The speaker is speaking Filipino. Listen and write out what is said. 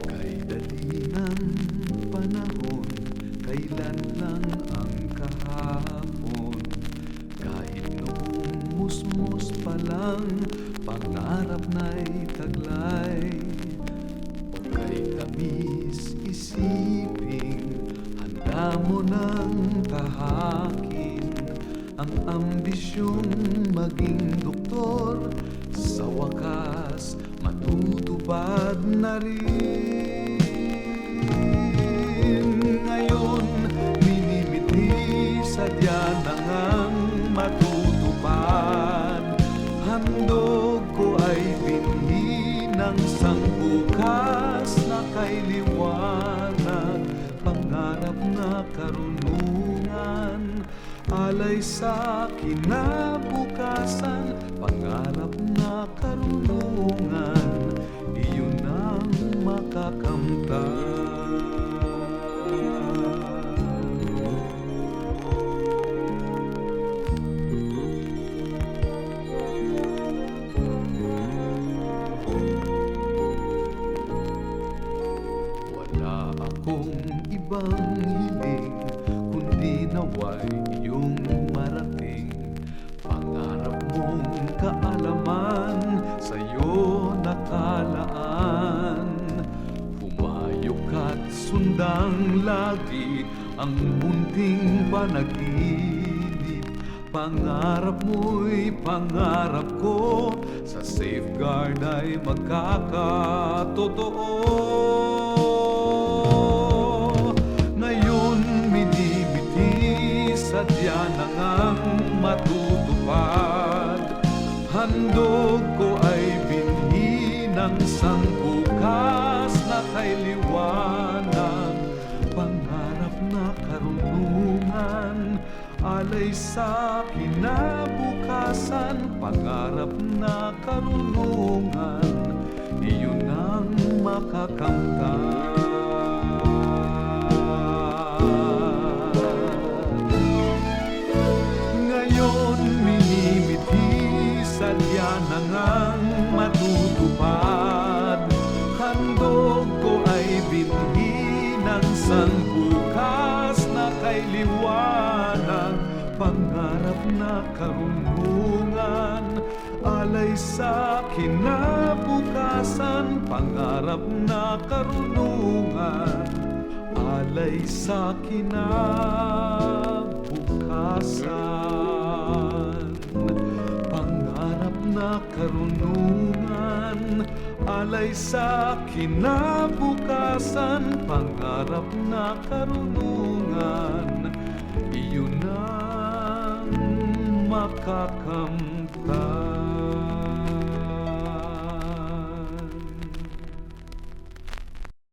Kay dali ng panahon, kailan lang ang kahapon. Kahit noong musmos pa lang, pangarap na'y taglay. O kay tamis isiping, handa mo nang tahakin ang ambisyong maging doktor. Sa wakas, matutupad na rin. Ngayon, minimiti, sadya na ngang matutupad. Handog ko ay binhi ng sangbukas na kay liwanag. Pangarap na karunungan, alay sa kinabukasan. Pangarap na karunungan, iyon ang makakamtan. Wala akong ibang hiling, kundi naway iyong marating. Pangarap mong kaalaman, sa'yo nakalaan. Humayo ka't sundang lagi ang munting panaginip. Pangarap mo'y pangarap ko, sa safeguard ay magkakatotoo. Ngayon minimiti, sadya na ngang matutupad. Handog ko ay binhi ng sangbukas na kay liwanag. Pangarap na karunungan, alay sa kinabukasan. Pangarap na karunungan, iyon ang makakamtan. Ngayon minimiti, sadya na ngang matutupad. Handog ko ay binhi ng sangbukas na kay liwanag. Pangarap na karunungan, alay sa kinabukasan. Pangarap na karunungan, alay sa kinabukasan. Pangarap na karunungan, alay sa kinabukasan. Pangarap na karunungan, iyon ang makakamtan.